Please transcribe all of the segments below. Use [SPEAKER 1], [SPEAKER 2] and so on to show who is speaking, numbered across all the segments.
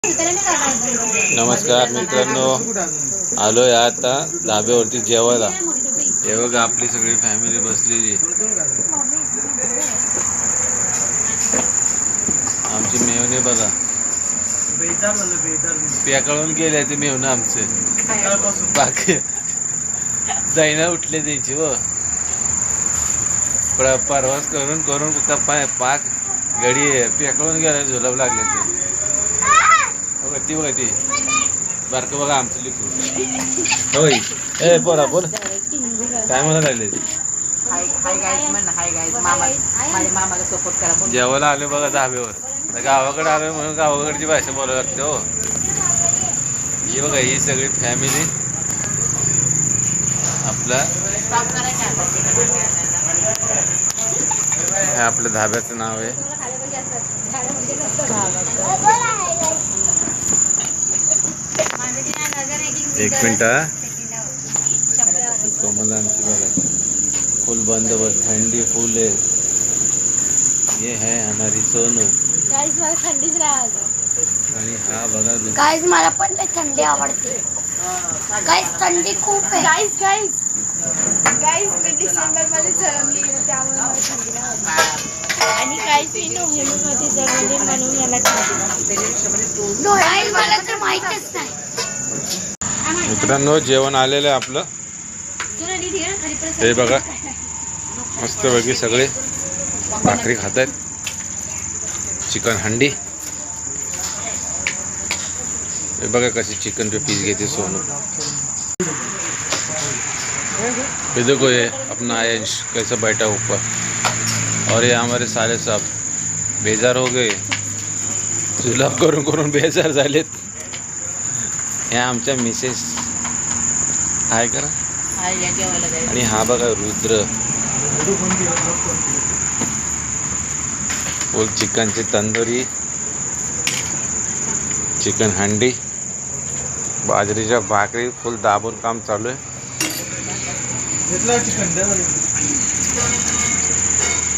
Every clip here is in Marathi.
[SPEAKER 1] नमस्कार मित्रांनो, आलोय आता धाब्यावरती जेवायला. हे बघा आपली सगळी फॅमिली बसलेली. आमची मेवणे बघा पेकळून गेले ते मेवणं आमचे. बाकी जाईना उठले त्यांची व परवास करून करून पाक गडी पेकळून गेला. झुलाब लागले ते ती बघा ती बारकं बघा आमचं लिखू. होय ए पोरा बोल काय म्हणा लागले. जेवायला आले बघा धाब्यावर. गावाकडे आलोय म्हणून गावाकडची भाषा बोलायला लागते हो. ही बघा ही सगळी फॅमिली आपला हे आपल्या धाब्याचं नाव आहे. एक मिनट कोमल आमची बघा फुल बंदोबस्त. ठंडी फुल है. ये है हमारी सोनू.
[SPEAKER 2] गाइस मला थंडीच राहत.
[SPEAKER 1] आणि हा बघा
[SPEAKER 2] गाइस मला पण थंडी आवडते. गाइस थंडी खूप आहे. गाइस मी डिसेंबर मध्ये जन्मली त्यामुळे मला थंडी आवडते. आणि गाइस मी नोव्हेंबर मध्ये जन्मले म्हणून मला थंडी. गाइस मला तर माहितच नाही.
[SPEAKER 1] मित्रांनो जेवण आलेलं आहे आपलं. हे बघा मस्त पैकी सगळे भाकरी खात आहेत. चिकन हंडी. हे बघा कशी चिकन पे पीस घेते सोनू. ये देखो ये अपना आयंश कैसे बैठा ऊपर. और ये हमारे साले साहब बेजार हो गए. जुलाब करून करून बेजार झालेत. ह्या आमच्या मिसेस हाय करा. आणि हा बघा रुद्र फुल चिकनची तंदुरी, चिकन हंडी, बाजरीच्या भाकरी फुल दाबून काम चालू आहे.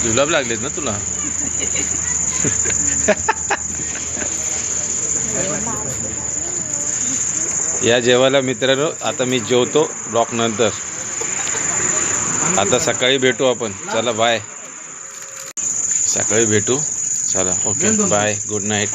[SPEAKER 1] जुलाब लागलेत ना तुला. या जेवायला मित्रांनो आता मी जेवतो ब्लॉक नंतर. आता सकाळी भेटू आपण. चला बाय. सकाळी भेटू. चला ओके बाय. Good night.